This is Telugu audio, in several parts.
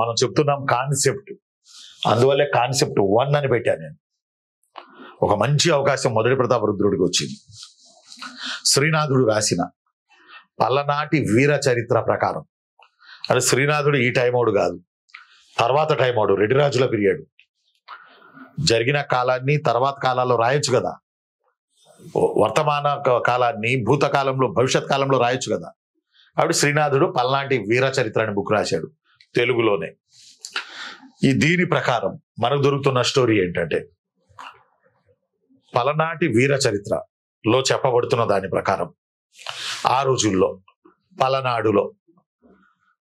మనం చెప్తున్నాం కాన్సెప్ట్, అందువల్లే కాన్సెప్ట్ 1 అని పెట్టాను నేను. ఒక మంచి అవకాశం మొదటి ప్రతాపరుద్రుడికి వచ్చింది. శ్రీనాథుడు రాసిన పల్లనాటి వీర చరిత్ర ప్రకారం, అంటే శ్రీనాథుడు ఈ టైమోడు కాదు, తర్వాత టైమోడు, రెడ్డిరాజుల పీరియడ్. జరిగిన కాలాన్ని తర్వాత కాలాల్లో రాయొచ్చు కదా, వర్తమాన కాలాన్ని భూతకాలంలో భవిష్యత్ కాలంలో రాయొచ్చు కదా. కాబట్టి శ్రీనాథుడు పల్నాటి వీర చరిత్ర అని బుక్ రాశాడు తెలుగులోనే. దీని ప్రకారం మనకు దొరుకుతున్న స్టోరీ ఏంటంటే, పలనాటి వీర చరిత్రలో చెప్పబడుతున్న దాని ప్రకారం ఆ రోజుల్లో పలనాడులో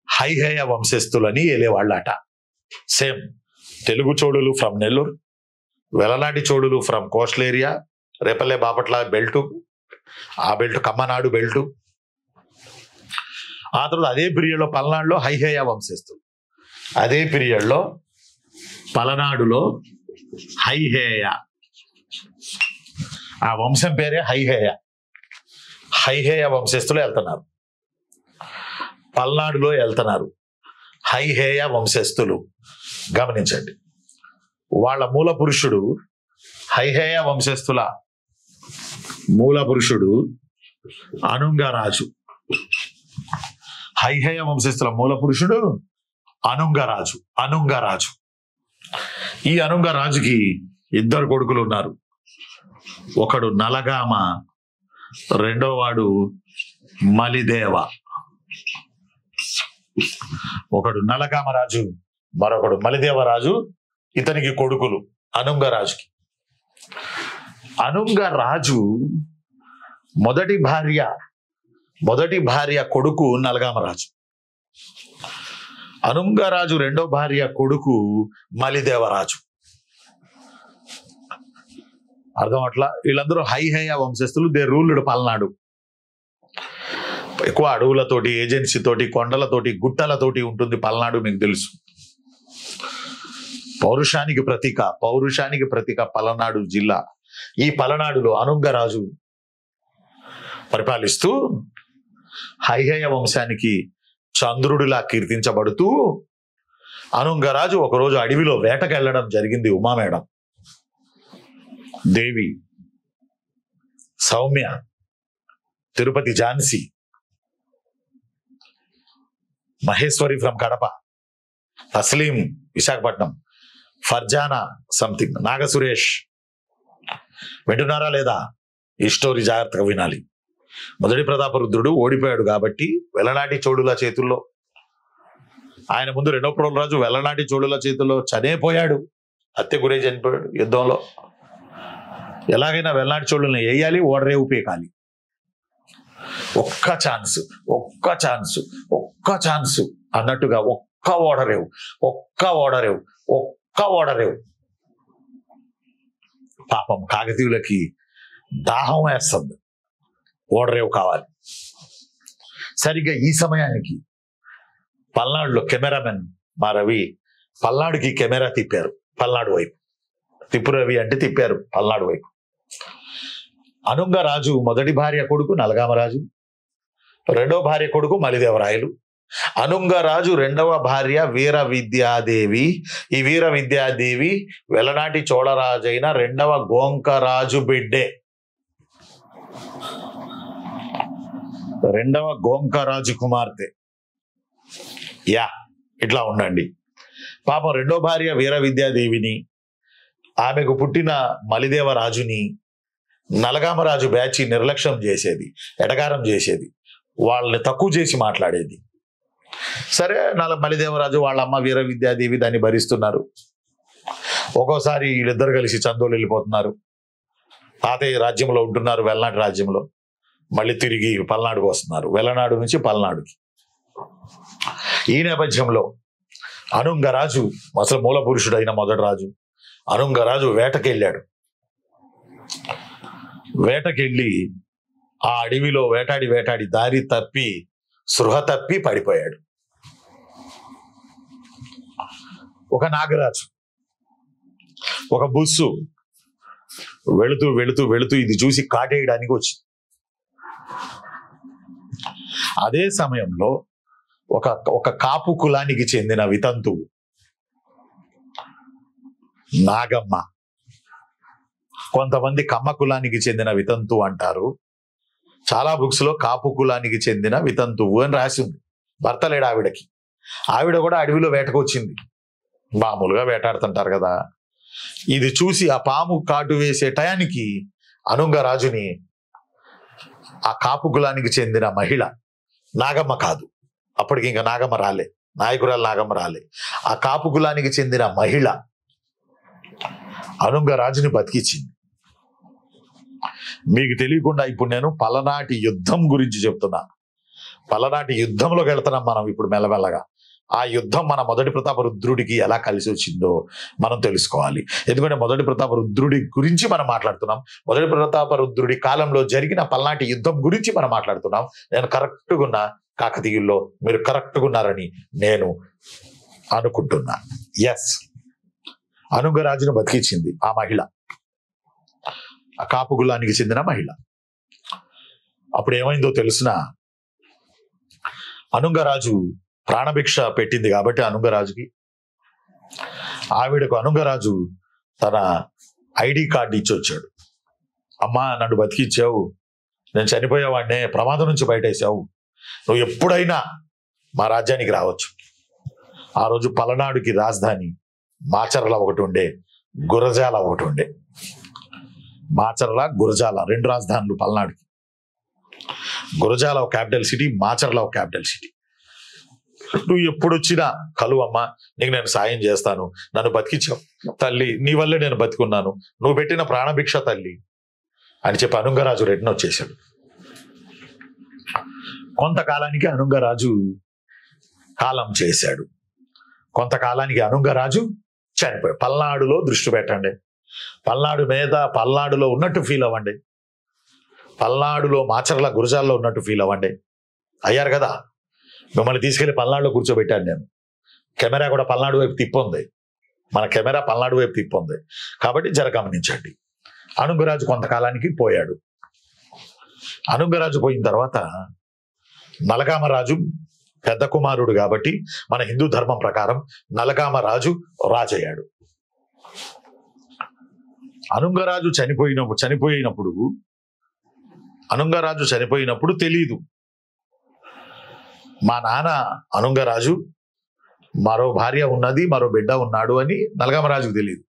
హైహేయ వంశస్థులని ఏలేవాళ్ళట. సేమ్ తెలుగు చోళులు ఫ్రమ్ నెల్లూరు, వెలనాటి చోళులు from coastal area, Repalle Bapatla belt, ఆ బెల్ట్ కమ్మనాడు బెల్టు. ఆ తర్వాత అదే పీరియడ్లో పల్నాడులో హైహేయ వంశస్థులు, అదే పీరియడ్లో పలనాడులో హైహేయ, ఆ వంశం పేరే హైహేయ. హైహేయ వంశస్థులు వెళ్తున్నారు, పల్నాడులో వెళ్తున్నారు హైహేయ వంశస్థులు. గమనించండి, వాళ్ళ మూల పురుషుడు, హైహేయ వంశస్థుల మూల పురుషుడు అనుంగరాజు. హైహేయ వంశస్థుల మూల పురుషుడు అనుంగరాజు. అనుంగరాజు, ఈ అనుంగరాజుకి 2 కొడుకులు ఉన్నారు. ఒకడు నలగామ, రెండో వాడు మలిదేవ. ఒకడు నలగామరాజు, మరొకడు మలిదేవరాజు. ఇతనికి కొడుకులు అనుంగరాజుకి. అనుంగరాజు మొదటి భార్య కొడుకు నలగామరాజు. అనుంగరాజు రెండో భార్య కొడుకు మలిదేవరాజు. అర్థం అట్లా. వీళ్ళందరూ హైహేయ వంశస్థులు. They ruled Palnadu. ఎక్కువ అడవులతోటి, ఏజెన్సీ తోటి, కొండలతోటి, గుట్టలతోటి ఉంటుంది పల్నాడు, మీకు తెలుసు. పౌరుషానికి ప్రతీక పలనాడు జిల్లా. ఈ పలనాడులో అనుంగరాజు పరిపాలిస్తూ హైహేయ వంశానికి చంద్రుడిలా కీర్తించబడుతూ, అనుంగరాజు ఒకరోజు అడవిలో వేటకెళ్ళడం జరిగింది. ఉమామేడం, దేవి, సౌమ్య, తిరుపతి ఝాన్సీ, మహేశ్వరి ఫ్రమ్ కడప, తస్లీం విశాఖపట్నం, ఫర్జానా సంథింగ్, నాగసురేష్. వింటున్నారా లేదా? ఈ స్టోరీ జాగ్రత్తగా వినాలి. మొదటి ప్రతాపరుద్రుడు ఓడిపోయాడు కాబట్టి వెలనాటి చోళుల చేతుల్లో, ఆయన ముందు రెండో ప్రోలరాజు వెలనాటి చోళుల చేతుల్లో చనిపోయాడు, హత్య గురై చనిపోయాడు యుద్ధంలో. ఎలాగైనా వెలనాటి చోళుల్ని వేయాలి, ఓడరేవు పీకాలి. ఒక్క ఛాన్స్ అన్నట్టుగా ఒక్క ఓడరేవు. పాపం కాకతీయులకి దాహం వేస్తుంది, ఓడరేవు కావాలి. సరిగ్గా ఈ సమయానికి పల్నాడులో కెమెరామెన్ మా రవి పల్నాడుకి కెమెరా తిప్పారు. పల్నాడు వైపు తిప్పు రవి అంటే తిప్పారు పల్నాడు వైపు. అనుంగరాజు మొదటి భార్య కొడుకు నలగామరాజు, రెండవ భార్య కొడుకు మలిదేవరాయలు. అనుంగరాజు రెండవ భార్య వీర విద్యాదేవి. ఈ వీర విద్యాదేవి వెలనాటి చోళరాజైన రెండవ గోంకరాజు బిడ్డే. రెండవ గోంకరాజు కుమార్తె. ఇట్లా ఉండండి. పాపం రెండో భార్య వీర విద్యాదేవిని, ఆమెకు పుట్టిన మలిదేవరాజుని నలగామరాజు బ్యాచి నిర్లక్ష్యం చేసేది, ఎటకారం చేసేది, వాళ్ళని తక్కువ చేసి మాట్లాడేది. సరే, మలిదేవరాజు వాళ్ళ అమ్మ వీర విద్యాదేవి దాన్ని భరిస్తున్నారు. ఒక్కోసారి వీళ్ళిద్దరు కలిసి చందోలు వెళ్ళిపోతున్నారు. తాతయ్య రాజ్యంలో ఉంటున్నారు, వెలనాటి రాజ్యంలో. మళ్ళీ తిరిగి పల్నాడుకు వస్తున్నారు, వెలనాడు నుంచి పల్నాడుకి. ఈ నేపథ్యంలో అనుంగరాజు, అసలు మూల పురుషుడైన మొదటి రాజు అనుంగరాజు వేటకెళ్ళి ఆ అడవిలో వేటాడి దారి తప్పి, సృహ తప్పి పడిపోయాడు. ఒక నాగరాజు, ఒక బుస్సు వెళుతూ ఇది చూసి కాటేయడానికి వచ్చింది. అదే సమయంలో ఒక కాపు కులానికి చెందిన వితంతువు, నాగమ్మ. కొంతమంది కమ్మ కులానికి చెందిన వితంతు అంటారు. చాలా బుక్స్ లో కాపు కులానికి చెందిన వితంతువు అని రాసి ఉంది. భర్త లేడు ఆవిడకి. ఆవిడ కూడా అడవిలో వేటకొచ్చింది. మామూలుగా వేటాడుతుంటారు కదా. ఇది చూసి ఆ పాము కాటు వేసే టయానికి అనుంగ రాజుని ఆ కాపు కులానికి చెందిన మహిళ, నాగమ్మ కాదు, అప్పటికి ఇంకా నాగమ్మ రాలే, నాయకురాలు నాగమ్మ రాలే, ఆ కాపు కులానికి చెందిన మహిళ అనుంగ రాజుని బతికించింది. మీకు తెలియకుండా ఇప్పుడు నేను పలనాటి యుద్ధం గురించి చెప్తున్నా. పలనాటి యుద్ధంలోకి వెళ్తున్నాం మనం ఇప్పుడు మెల్లమెల్లగా. ఆ యుద్ధం మన మొదటి ప్రతాపరుద్రుడికి ఎలా కలిసి వచ్చిందో మనం తెలుసుకోవాలి. ఎందుకంటే మొదటి ప్రతాపరుద్రుడి గురించి మనం మాట్లాడుతున్నాం. మొదటి ప్రతాపరుద్రుడి కాలంలో జరిగిన పల్నాటి యుద్ధం గురించి మనం మాట్లాడుతున్నాం. నేను కరెక్ట్గా ఉన్నా కాకతీయుల్లో, మీరు కరెక్ట్గా ఉన్నారని నేను అనుకుంటున్నా. ఎస్, అనుంగరాజును బతికించింది ఆ మహిళ, ఆ కాపు కులానికి చెందిన మహిళ. అప్పుడు ఏమైందో తెలుసునా, అనుంగరాజు ప్రాణభిక్ష పెట్టింది కాబట్టి అనుంగరాజుకి, ఆవిడకు అనుంగరాజు తన ఐడి కార్డు ఇచ్చి వచ్చాడు. అమ్మా, నన్ను బతికిచ్చావు, నేను చనిపోయేవాడినే, ప్రమాదం నుంచి బయటేసావు, నువ్వు ఎప్పుడైనా మా రాజ్యానికి రావచ్చు. ఆ రోజు పలనాడుకి రాజధాని మాచర్ల ఒకటి ఉండే, గురజాల ఒకటి ఉండే. మాచర్ల, గురజాల రెండు రాజధానులు పల్నాడుకి. గురజాల ఒక క్యాపిటల్ సిటీ, మాచర్ల ఒక క్యాపిటల్ సిటీ. నువ్వు ఎప్పుడు వచ్చినా కలువమ్మా, నీకు నేను సాయం చేస్తాను, నన్ను బతికించావు తల్లి, నీ వల్లే నేను బతికున్నాను, నువ్వు పెట్టిన ప్రాణభిక్ష తల్లి అని చెప్పి అనుంగరాజు రిటర్న్ వచ్చేసాడు. కొంతకాలానికి అనుంగరాజు కాలం చేశాడు. కొంతకాలానికి అనుంగరాజు చనిపోయాడు. పల్నాడులో దృష్టి పెట్టండి. పల్నాడులో ఉన్నట్టు ఫీల్ అవ్వండి. పల్నాడులో మాచర్ల, గురజాల్లో ఉన్నట్టు ఫీల్ అవ్వండి. అయ్యారు కదా, మిమ్మల్ని తీసుకెళ్లి పల్నాడులో కూర్చోబెట్టాను నేను. కెమెరా కూడా పల్నాడు వైపు తిప్పుంది, మన కెమెరా పల్నాడు వైపు తిప్పుంది కాబట్టి జర గమనించండి. అనుంగరాజు కొంతకాలానికి పోయాడు. అనుంగరాజు పోయిన తర్వాత నలగామరాజు పెద్ద కుమారుడు కాబట్టి మన హిందూ ధర్మం ప్రకారం నలగామరాజు రాజయ్యాడు. అనుంగరాజు చనిపోయినప్పుడు తెలీదు, మా నాన్న అనుంగరాజు మరో భార్య ఉన్నది, మరో బిడ్డ ఉన్నాడు అని నలగామరాజుకు తెలియదు.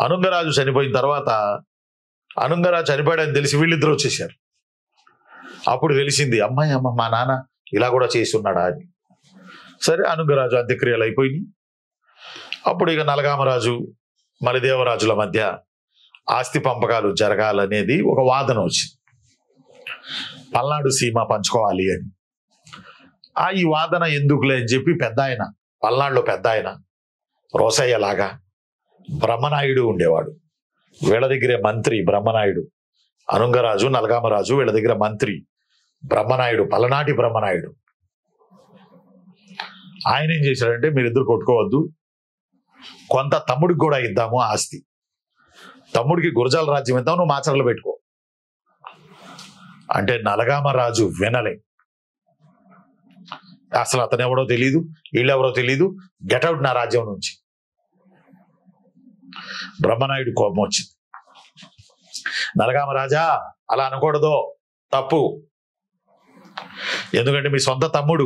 అనుంగరాజు చనిపోయిన తర్వాత అనుంగరాజు చనిపోయాడని తెలిసి వీళ్ళిద్దరు వచ్చేసారు. అప్పుడు తెలిసింది, అమ్మాయి మా నాన్న ఇలా కూడా చేసి ఉన్నాడా అని. సరే, అనుంగరాజు అంత్యక్రియలు అయిపోయినాయి. అప్పుడు ఇక నలగామరాజు మలిదేవరాజుల మధ్య ఆస్తి పంపకాలు జరగాలనేది ఒక వాదన వచ్చింది, పల్నాడు సీమ పంచుకోవాలి అని. ఈ వాదన ఎందుకులే అని చెప్పి పల్నాడులో పెద్ద ఆయన రోసయ్య లాగా బ్రహ్మనాయుడు ఉండేవాడు. వీళ్ళ దగ్గరే మంత్రి బ్రహ్మనాయుడు. అనుంగరాజు, నలగామరాజు వీళ్ళ దగ్గర మంత్రి బ్రహ్మనాయుడు, పలనాటి బ్రహ్మనాయుడు. ఆయన ఏం చేశాడంటే, మీరిద్దరు కొట్టుకోవద్దు, కొంత తమ్ముడికి కూడా ఇద్దాము ఆస్తి, తమ్ముడికి గురజాల రాజ్యం ఇద్దాం, నువ్వు మాచర్లు పెట్టుకో అంటే నలగామరాజు వినలే. అసలు అతను ఎవడో తెలీదు, వీళ్ళెవరో తెలీదు, గెటౌట్ నా రాజ్యం నుంచి. బ్రహ్మనాయుడు కోపం వచ్చింది. నలగామరాజా, అలా అనకూడదు, తప్పు. ఎందుకంటే మీ సొంత తమ్ముడు,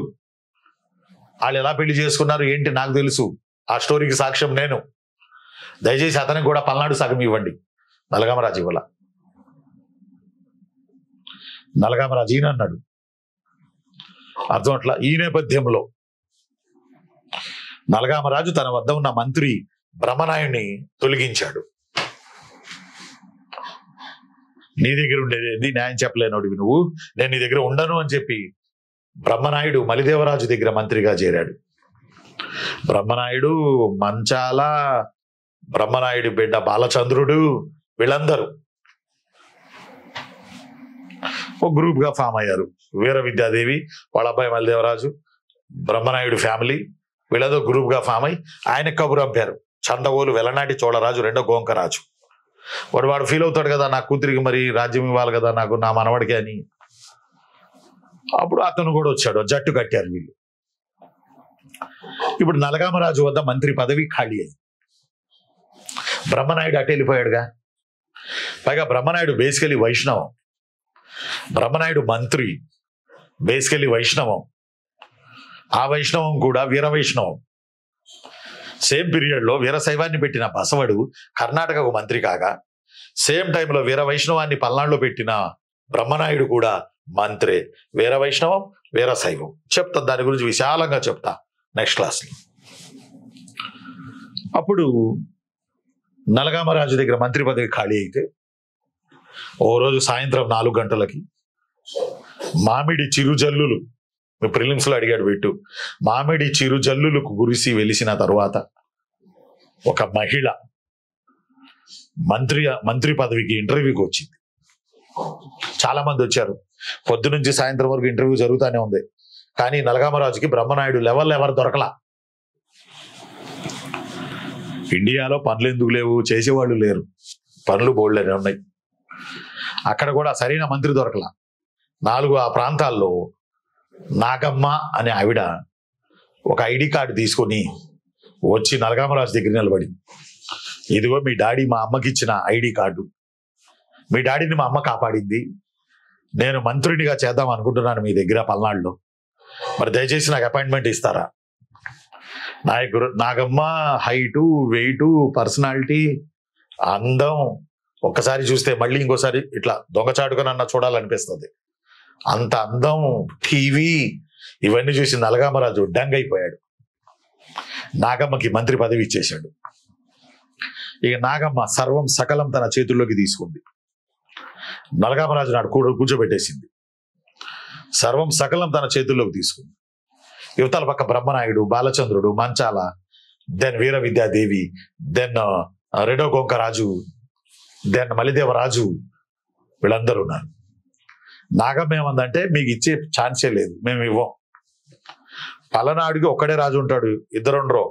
వాళ్ళు ఎలా పెళ్లి చేసుకున్నారు ఏంటి నాకు తెలుసు, ఆ స్టోరీకి సాక్ష్యం నేను. దయచేసి అతనికి కూడా పల్నాడు సగం ఇవ్వండి. నలగామరాజు ఇవ్వాల. నలగామరాజు ఈయన అన్నాడు. అర్థం అట్లా. ఈ నేపథ్యంలో నలగామరాజు తన వద్ద ఉన్న మంత్రి బ్రహ్మనాయుడిని తొలగించాడు. నీ దగ్గర ఉండేది న్యాయం చెప్పలేనోడివి నువ్వు, నేను నీ దగ్గర ఉండను అని చెప్పి బ్రహ్మనాయుడు మలిదేవరాజు దగ్గర మంత్రిగా చేరాడు. బ్రహ్మనాయుడు, మంచాల, బ్రహ్మనాయుడి బిడ్డ బాలచంద్రుడు, వీళ్ళందరూ ఒక గ్రూప్ గా ఫామ్ అయ్యారు. వీర విద్యాదేవి, వాళ్ళ అబ్బాయి మలిదేవరాజు, బ్రహ్మనాయుడు ఫ్యామిలీ, వీళ్ళతో గ్రూప్ గా ఫామ్ అయి ఆయన కబురు పంపారు. చందవోలు వెలనాటి చోళరాజు, రెండో గోంకరాజు. వాడు ఫీల్ అవుతాడు కదా, నా కూతురికి మరి రాజ్యం ఇవ్వాలి కదా నాకు, నా మనవడికి అని. అప్పుడు అతను కూడా వచ్చాడు, జట్టు కట్టారు వీళ్ళు. ఇప్పుడు నలగామరాజు వద్ద మంత్రి పదవి ఖాళీ అయింది. బ్రహ్మనాయుడు అటు వెళ్ళిపోయాడుగా. పైగా బ్రహ్మనాయుడు బేసికలీ వైష్ణవం, బ్రహ్మనాయుడు మంత్రి బేసికలీ వైష్ణవం, ఆ వైష్ణవం కూడా వీర వైష్ణవం. సేమ్ పీరియడ్లో వీరశైవాన్ని పెట్టిన బసవడు కర్ణాటకకు మంత్రి కాగా, సేమ్ టైంలో వీర వైష్ణవాన్ని పల్నాడులో పెట్టిన బ్రహ్మనాయుడు కూడా మంత్రే. వీర వైష్ణవం వీరశైవం చెప్తా, దాని గురించి విశాలంగా చెప్తా నెక్స్ట్ క్లాస్లో. అప్పుడు నలగామరాజు దగ్గర మంత్రి పదవి ఖాళీ అయితే ఓ రోజు సాయంత్రం 4 గంటలకి మామిడి చిరుజల్లులు, ప్రిలిమ్స్లో అడిగాడు పెట్టు, మామిడి చిరుజల్లులకు గురిసి వెలిసిన తరువాత ఒక మహిళ మంత్రి పదవికి ఇంటర్వ్యూకి వచ్చింది. చాలా మంది వచ్చారు, పొద్దు నుంచి సాయంత్రం వరకు ఇంటర్వ్యూ జరుగుతూనే ఉంది. కానీ నలగామరాజుకి బ్రహ్మనాయుడు లెవెల్ ఎవరు దొరకలా. ఇండియాలో పనులు ఎందుకు లేవు, చేసేవాళ్ళు లేరు, పనులు బోల్డనే ఉన్నాయి. అక్కడ కూడా సరైన మంత్రి దొరకలా. 4 ఆ ప్రాంతాల్లో నాగమ్మ అనే ఆవిడ ఒక ఐడి కార్డు తీసుకొని వచ్చి నలగామరాజు దగ్గర నిలబడింది. ఇదిగో మీ డాడీ మా అమ్మకి ఇచ్చిన ఐడి కార్డు, మీ డాడీని మా అమ్మ కాపాడింది, నేను మంత్రినిగా చేద్దాం అనుకుంటున్నాను మీ దగ్గర పల్నాడులో, మరి దయచేసి నాకు అపాయింట్మెంట్ ఇస్తారా. నాగమ్మ హైటు, వెయిటు, పర్సనాలిటీ, అందం ఒక్కసారి చూస్తే మళ్ళీ ఇంకోసారి ఇట్లా దొంగచాటుగా చూడాలనిపిస్తుంది. అంత అందం, టీవీ ఇవన్నీ చూసి నలగామరాజు డంగైపోయాడు. నాగమ్మకి మంత్రి పదవి ఇచ్చేశాడు. ఇక నాగమ్మ సర్వం సకలం తన చేతుల్లోకి తీసుకుంది. నలగామరాజు నాడు కూర్చోబెట్టేసింది. సర్వం సకలం తన చేతుల్లోకి తీసుకుంది. యువతల పక్క బ్రహ్మనాయుడు, బాలచంద్రుడు, మంచాల, దెన్ వీర Vidyadevi, then redo గోంకరాజు, then Malidevaraju, వీళ్ళందరూ ఉన్నారు. నాగమ్మ ఏమందంటే మీకు ఇచ్చే ఛాన్సే లేదు, మేము ఇవ్వం. పలనాడుకి ఒక్కడే రాజు ఉంటాడు, ఇద్దరు ఉండరు.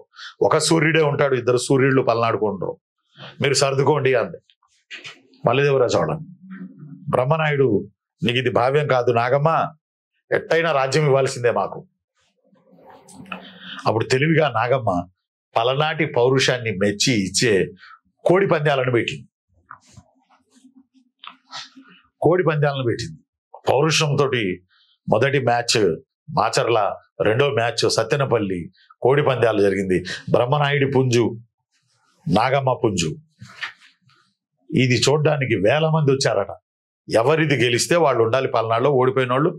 ఒక సూర్యుడే ఉంటాడు, ఇద్దరు సూర్యుళ్ళు పలనాడుకుంటారు, మీరు సర్దుకోండి అంది మలిదేవరాజు అవడం. బ్రహ్మనాయుడు నీకు ఇది భావ్యం కాదు నాగమ్మ, ఎట్టయినా రాజ్యం ఇవ్వాల్సిందే మాకు. అప్పుడు తెలివిగా నాగమ్మ పలనాటి పౌరుషాన్ని మెచ్చి ఇచ్చే కోడి పందాలను పెట్టింది. కోడి పందాలను పెట్టింది. పౌరుషంతో మొదటి మ్యాచ్ మాచర్ల, రెండో మ్యాచ్ సత్తెనపల్లి కోడి పందాలు జరిగింది. బ్రహ్మనాయుడి పుంజు, నాగమ్మ పుంజు. ఇది చూడడానికి 1000 మంది వచ్చారట. ఎవరిది గెలిస్తే వాళ్ళు ఉండాలి పల్నాడులో. ఓడిపోయిన వాళ్ళు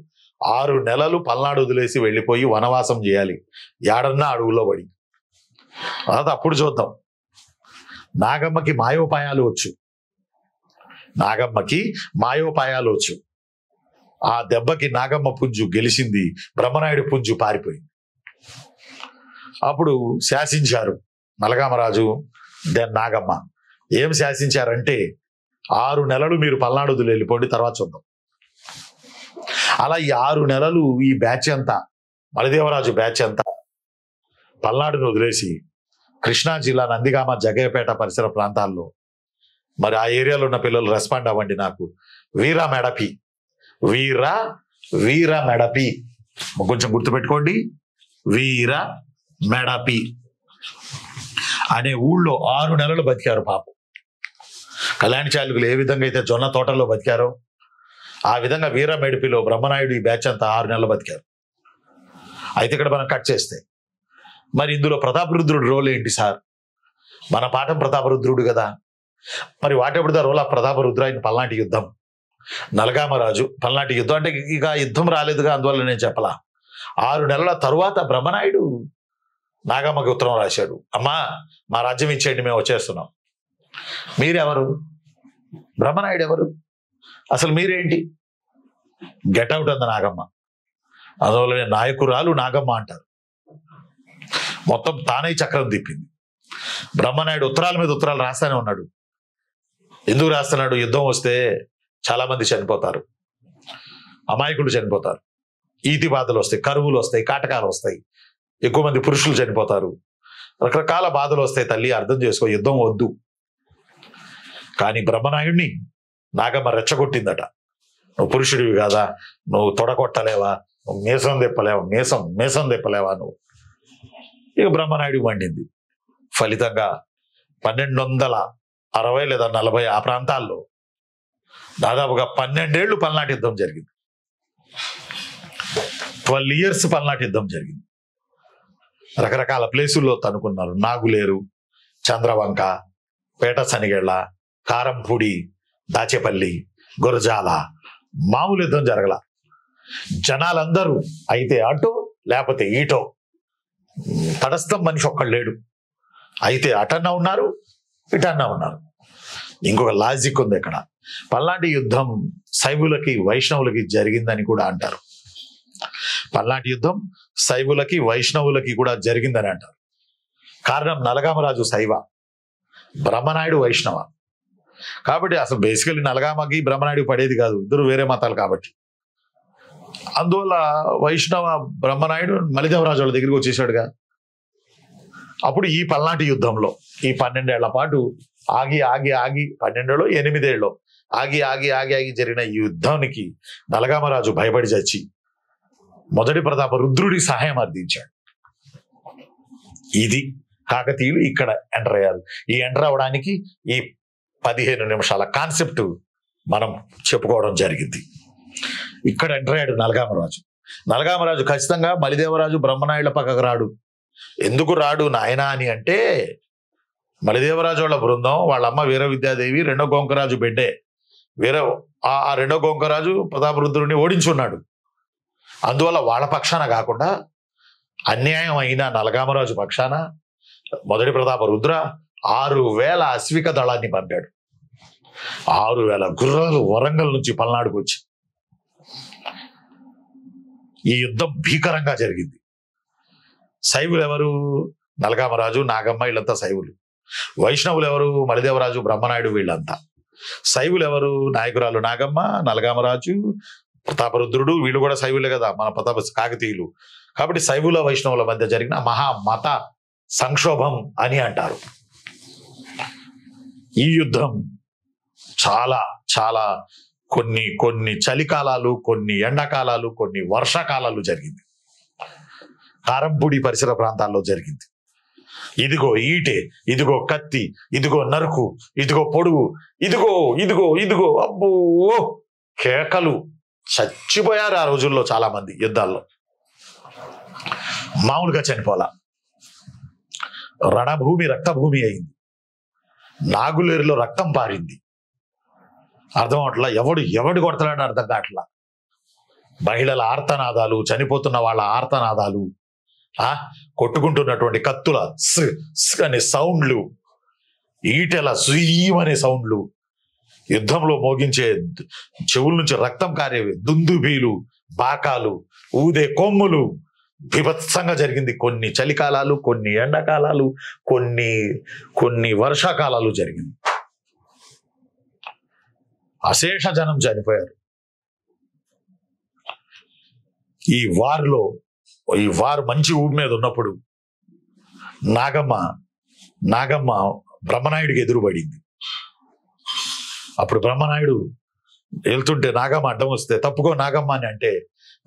6 నెలలు పల్నాడు వదిలేసి వెళ్ళిపోయి వనవాసం చేయాలి, ఏడన్నా అడుగులో పడి. తర్వాత అప్పుడు చూద్దాం. నాగమ్మకి మాయోపాయాలు వచ్చు, నాగమ్మకి మాయోపాయాలు వచ్చు. ఆ దెబ్బకి నాగమ్మ పుంజు గెలిచింది, బ్రహ్మనాయుడు పుంజు పారిపోయింది. అప్పుడు శాసించారు నలగామరాజు, దెన్ నాగమ్మ. ఏం శాసించారంటే 6 నెలలు మీరు పల్నాడు వదిలి వెళ్ళిపోండి, తర్వాత చూద్దాం. అలా ఈ 6 నెలలు ఈ బ్యాచ్ అంతా, మలిదేవరాజు బ్యాచ్ అంతా పల్నాడును వదిలేసి కృష్ణా జిల్లా నందిగామ, జగయ్యపేట పరిసర ప్రాంతాల్లో, మరి ఆ ఏరియాలో ఉన్న పిల్లలు రెస్పాండ్ అవ్వండి నాకు, వీర మెడపి, వీర మెడపి కొంచెం గుర్తుపెట్టుకోండి, వీర మెడపి అనే ఊళ్ళో 6 నెలలు బతికారు పాపం. కళ్యాణ చాలుకులు ఏ విధంగా అయితే జొన్న తోటల్లో బతికారో ఆ విధంగా వీర మెడిపిలో బ్రహ్మనాయుడు ఈ బ్యాచ్ అంతా 6 నెలలు బతికారు. అయితే ఇక్కడ మనం కట్ చేస్తే మరి ఇందులో ప్రతాపరుద్రుడు రోల్ ఏంటి సార్? మన పాఠం ప్రతాపరుద్రుడు కదా, మరి వాటెప్పుడు the role of Prataparudra in పల్నాటి యుద్ధం. నలగామరాజు పల్నాటి యుద్ధం అంటే ఇక యుద్ధం రాలేదుగా, అందువల్ల నేను చెప్పలా. 6 నెలల తరువాత బ్రహ్మనాయుడు నాగమ్మకి ఉత్తరం రాశాడు, అమ్మా మా రాజ్యం ఇచ్చేయండి, మేము వచ్చేస్తున్నాం. మీరెవరు? బ్రహ్మనాయుడు ఎవరు? అసలు మీరేంటి? గెట్అవుట్ అంది నాగమ్మ. అందువల్ల నాయకురాలు నాగమ్మ అంటారు. మొత్తం తానే చక్రం తిప్పింది. బ్రహ్మనాయుడు ఉత్తరాల మీద ఉత్తరాలు రాస్తానే ఉన్నాడు. ఎందుకు రాస్తున్నాడు? యుద్ధం వస్తే చాలా మంది చనిపోతారు, అమాయకులు చనిపోతారు, ఈతి బాధలు వస్తాయి, కరువులు వస్తాయి, కాటకాలు వస్తాయి, ఎక్కువ మంది పురుషులు చనిపోతారు, రకరకాల బాధలు వస్తాయి. తల్లి అర్థం చేసుకో, యుద్ధం వద్దు. కానీ బ్రహ్మనాయుడిని నాగమ్మ రెచ్చగొట్టిందట. నువ్వు పురుషుడివి కాదా, నువ్వు తొడగొట్టలేవా, నువ్వు మీసం తెప్పలేవా, మీసం తెప్పలేవా నువ్వు. ఇక బ్రహ్మనాయుడు మండింది. ఫలితంగా 60 లేదా 40 ఆ ప్రాంతాల్లో దాదాపుగా 12 ఏళ్ళు పల్నాటి యుద్ధం జరిగింది. 12 years పల్నాటి యుద్ధం జరిగింది. రకరకాల ప్లేసుల్లో తనుకున్నారు. నాగులేరు, చంద్రవంక, పేట సనిగెళ్ళ, కారంపూడి, దాచేపల్లి, గురజాల. మామూలు యుద్ధం జరగల. జనాలందరూ అయితే అటో లేకపోతే ఈటో, తటస్థం మనిషి ఒక్కడు లేడు. అయితే అటన్నా ఉన్నారు, ఇటన్నా ఉన్నారు. ఇంకొక లాజిక్ ఉంది ఇక్కడ. పల్నాటి యుద్ధం శైవులకి వైష్ణవులకి జరిగిందని కూడా అంటారు. పల్నాటి యుద్ధం శైవులకి వైష్ణవులకి కూడా జరిగిందని అంటారు. కారణం నలగామరాజు శైవ, బ్రహ్మనాయుడు వైష్ణవ. కాబట్టి అసలు బేసికలీ నలగామకి బ్రహ్మనాయుడు పడేది కాదు, ఇద్దరు వేరే మతాలు కాబట్టి. అందువల్ల వైష్ణవ బ్రహ్మనాయుడు మలిదేవరాజు వాళ్ళ దగ్గరికి వచ్చేసాడుగా. అప్పుడు ఈ పల్నాటి యుద్ధంలో ఈ 12 ఏళ్ల పాటు ఆగి 12 8 ఏళ్ళు ఆగి జరిగిన ఈ యుద్ధానికి నలగామరాజు భయపడి చచ్చి మొదటి ప్రతాప రుద్రుడి సహాయం అందించాడు. ఇది కాకతీయులు ఇక్కడ ఎంటర్ అయ్యారు. ఈ ఎంటర్ అవడానికి ఈ 15 నిమిషాల కాన్సెప్ట్ మనం చెప్పుకోవడం జరిగింది. ఇక్కడ ఎంటర్ అయ్యాడు నలగామరాజు. నలగామరాజు ఖచ్చితంగా మలిదేవరాజు బ్రహ్మనాయుళ్ళ పక్కకు రాడు. ఎందుకు రాడు నాయనా అని అంటే, మలిదేవరాజు వాళ్ళ బృందం, వాళ్ళ అమ్మ వీర విద్యాదేవి రెండో గోంకరాజు బిడ్డే. ఆ రెండో గోంకరాజు ప్రతాపరుద్రుడిని ఓడించున్నాడు. అందువల్ల వాళ్ళ పక్షాన కాకుండా అన్యాయం అయిన నలగామరాజు పక్షాన మొదటి ప్రతాప రుద్ర 6000 అశ్విక దళాన్ని పంపాడు. 6000 గుర్రాలు వరంగల్ నుంచి పల్నాడుకు వచ్చి ఈ యుద్ధం భీకరంగా జరిగింది. శైవులు ఎవరు? నలగామరాజు, నాగమ్మ, వీళ్ళంతా శైవులు. వైష్ణవులు ఎవరు? మలిదేవరాజు, బ్రహ్మనాయుడు, వీళ్ళంతా. శైవులు ఎవరు? నాయకురాలు నాగమ్మ, నలగామరాజు, ప్రతాపరుద్రుడు, వీళ్ళు కూడా శైవులే కదా, మన ప్రతాప కాకతీయులు. కాబట్టి శైవుల వైష్ణవుల మధ్య జరిగిన మహామత సంక్షోభం అని అంటారు. ఈ యుద్ధం చాలా చాలా కొన్ని చలికాలాలు, కొన్ని ఎండాకాలాలు, కొన్ని వర్షాకాలాలు జరిగింది. కారంపూడి పరిసర ప్రాంతాల్లో జరిగింది. ఇదిగో ఈటె, ఇదిగో కత్తి, ఇదిగో నరుకు, ఇదిగో పొడుగు, ఇదిగో అబ్బో కేకలు. చచ్చిపోయారు ఆ రోజుల్లో చాలా మంది యుద్ధాల్లో. మామూలుగా చనిపోలా. రణభూమి రక్తభూమి అయింది. నాగులేరులో రక్తం పారింది. అర్థం అవట్లా, ఎవడు కొడతాడని అర్థం కావట్లా. మహిళల ఆర్తనాదాలు, చనిపోతున్న వాళ్ళ ఆర్తనాదాలు, కొట్టుకుంటున్నటువంటి కత్తుల అనే సౌండ్లు, ఈటెల సుయ్యమనే సౌండ్లు, యుద్ధంలో మోగించే చెవుల నుంచి రక్తం కారేవి దుందుబీలు, బాకాలు, ఊదే కొమ్ములు బీభత్సంగా జరిగింది. కొన్ని చలికాలాలు, కొన్ని ఎండాకాలాలు, కొన్ని వర్షాకాలాలు జరిగింది. అశేష జనం చనిపోయారు. ఈ వారు మంచి ఊరి మీద ఉన్నప్పుడు నాగమ్మ బ్రహ్మనాయుడికి ఎదురుపడింది. అప్పుడు బ్రహ్మనాయుడు వెళ్తుంటే నాగమ్మ అడ్డం వస్తే తప్పుకో నాగమ్మ అని అంటే,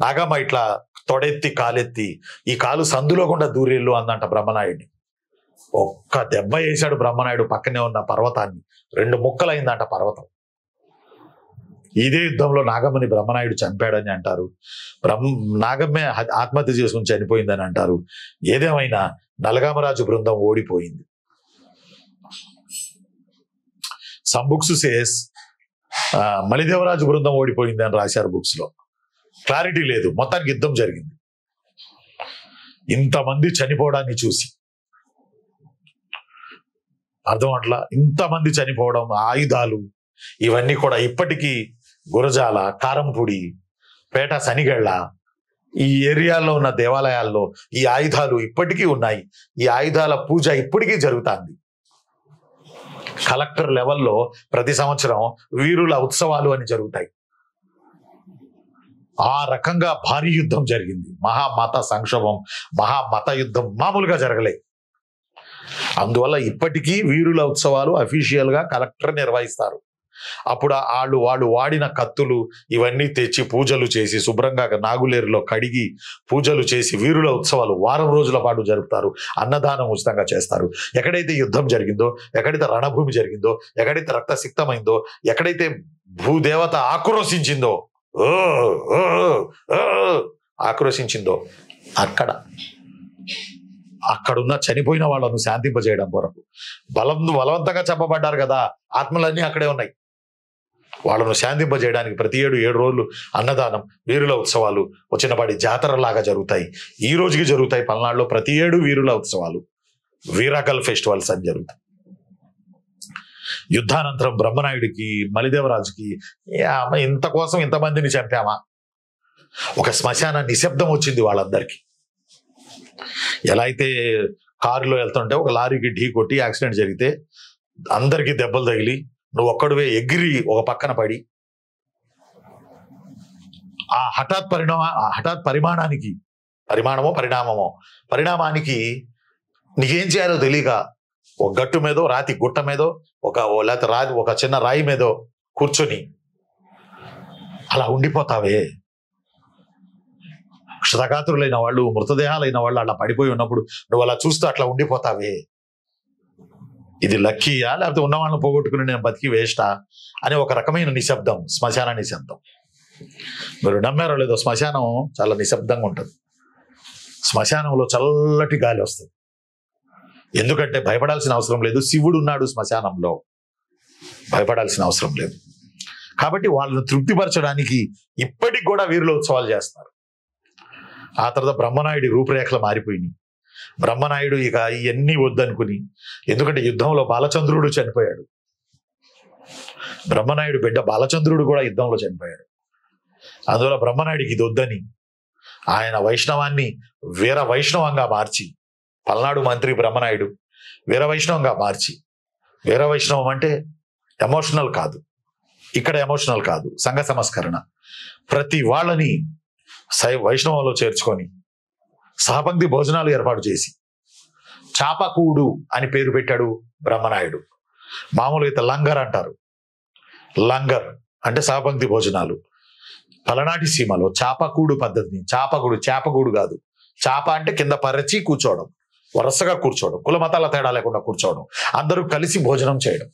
నాగమ్మ ఇట్లా తొడెత్తి కాలెత్తి ఈ కాలు సందులో కూడా దూరేళ్ళు అందంట బ్రహ్మనాయుడిని. ఒక్క దెబ్బ వేశాడు బ్రహ్మనాయుడు పక్కనే ఉన్న పర్వతాన్ని. 2 ముక్కలైందంట పర్వతం. ఇదే యుద్ధంలో నాగమ్మని బ్రహ్మనాయుడు చంపాడని అంటారు. నాగమ్మే ఆత్మహత్య చేసుకుని చనిపోయిందని అంటారు. ఏదేమైనా నలగామరాజు బృందం ఓడిపోయింది. సమ్ బుక్స్ సేస్ మలిదేవరాజు బృందం ఓడిపోయింది అని రాశారు బుక్స్ లో. క్లారిటీ లేదు. మొత్తానికి యుద్ధం జరిగింది. ఇంతమంది చనిపోవడాన్ని చూసి అర్థం అట్లా, ఇంతమంది చనిపోవడం, ఆయుధాలు ఇవన్నీ కూడా ఇప్పటికీ గురజాల, కారంపూడి, పేట సనిగళ్ళ ఈ ఏరియాలో ఉన్న దేవాలయాల్లో ఈ ఆయుధాలు ఇప్పటికీ ఉన్నాయి. ఈ ఆయుధాల పూజ ఇప్పటికీ జరుగుతుంది. కలెక్టర్ లెవెల్లో ప్రతి సంవత్సరం వీరుల ఉత్సవాలు అని జరుగుతాయి. ఆ రకంగా భారీ యుద్ధం జరిగింది. మహామత సంక్షోభం, మహామత యుద్ధం మామూలుగా జరగలే. అందువల్ల ఇప్పటికీ వీరుల ఉత్సవాలు అఫీషియల్ గా కలెక్టర్ నిర్వహిస్తారు. అప్పుడు వాళ్ళు వాడిన కత్తులు ఇవన్నీ తెచ్చి పూజలు చేసి శుభ్రంగా నాగులేరులో కడిగి పూజలు చేసి వీరుల ఉత్సవాలు వారం రోజుల పాటు జరుపుతారు. అన్నదానం ఉచితంగా చేస్తారు. ఎక్కడైతే యుద్ధం జరిగిందో, ఎక్కడైతే రణభూమి జరిగిందో, ఎక్కడైతే రక్తసిక్తమైందో, ఎక్కడైతే భూదేవత ఆక్రోశించిందో ఆక్రోశించిందో అక్కడున్న చనిపోయిన వాళ్ళను శాంతింపజేయడం కొరకు బలవంతంగా చంపబడ్డారు కదా, ఆత్మలన్నీ అక్కడే ఉన్నాయి. వాళ్ళను శాంతింపజేయడానికి ప్రతి 7 రోజులు అన్నదానం, వీరుల ఉత్సవాలు వచ్చినపాటి జాతరలాగా జరుగుతాయి. ఈ రోజుకి జరుగుతాయి. పల్నాడులో ప్రతి 7 వీరుల ఉత్సవాలు, వీరాకల్ ఫెస్టివల్స్ అని జరుగుతాయి. యుద్ధానంతరం బ్రహ్మనాయుడికి మలిదేవరాజుకి ఇంత కోసం ఇంతమందిని చంపామా, ఒక శ్మశాన నిశ్శబ్దం వచ్చింది వాళ్ళందరికీ. ఎలా అయితే కారులో వెళ్తుంటే ఒక లారీకి ఢీ కొట్టి యాక్సిడెంట్ జరిగితే అందరికీ దెబ్బలు తగిలి నువ్వు ఒక్కడివే ఎగిరి ఒక పక్కన పడి ఆ హఠాత్ పరిణామానికి నీకేం చేయాలో తెలియక ఒక గట్టు మీదో రాతి గుట్ట మీదో లేకపోతే ఒక చిన్న రాయి మీదో కూర్చొని అలా ఉండిపోతావే. క్షతగాత్రులైన వాళ్ళు, మృతదేహాలైన వాళ్ళు అలా పడిపోయి ఉన్నప్పుడు నువ్వు అలా చూస్తూ అట్లా ఉండిపోతావే. ఇది లక్కీయా లేకపోతే ఉన్న వాళ్ళని పోగొట్టుకుని నేను బతికి వేస్టా అని ఒక రకమైన నిశ్శబ్దం, శ్మశాన నిశ్శబ్దం. మీరు నమ్మారో లేదో, శ్మశానం చాలా నిశ్శబ్దంగా ఉంటుంది. శ్మశానంలో చల్లటి గాలి వస్తుంది. ఎందుకంటే భయపడాల్సిన అవసరం లేదు, శివుడు ఉన్నాడు శ్మశానంలో, భయపడాల్సిన అవసరం లేదు. కాబట్టి వాళ్ళని తృప్తిపరచడానికి ఇప్పటికి కూడా వీరుల ఉత్సవాలు చేస్తారు. ఆ తర్వాత బ్రహ్మనాయుడి రూపురేఖలు మారిపోయినాయి. బ్రహ్మనాయుడు ఇక ఇవన్నీ వద్దనుకుని, ఎందుకంటే యుద్ధంలో బాలచంద్రుడు చనిపోయాడు, బ్రహ్మనాయుడు బిడ్డ బాలచంద్రుడు కూడా యుద్ధంలో చనిపోయాడు. అందువల్ల బ్రహ్మనాయుడికి ఇది వద్దని ఆయన వైష్ణవాన్ని వీర వైష్ణవంగా మార్చి, పల్నాడు మంత్రి బ్రహ్మనాయుడు వీర వైష్ణవంగా మార్చి, వీర వైష్ణవం అంటే ఎమోషనల్ కాదు, ఇక్కడ ఎమోషనల్ కాదు, సంఘ సంస్కరణ, ప్రతి వాళ్ళని వైష్ణవంలో చేర్చుకొని సహపంక్తి భోజనాలు ఏర్పాటు చేసి చాపకూడు అని పేరు పెట్టాడు బ్రహ్మనాయుడు. మామూలుగా అయితే లంగర్ అంటారు. లంగర్ అంటే సహపంక్తి భోజనాలు. పలనాటి సీమలో చాపకూడు పద్ధతిని, చేపగూడు కాదు, చాప అంటే కింద పరిచి కూర్చోవడం, వరుసగా కూర్చోవడం, కుల మతాల తేడా లేకుండా కూర్చోవడం, అందరూ కలిసి భోజనం చేయడం.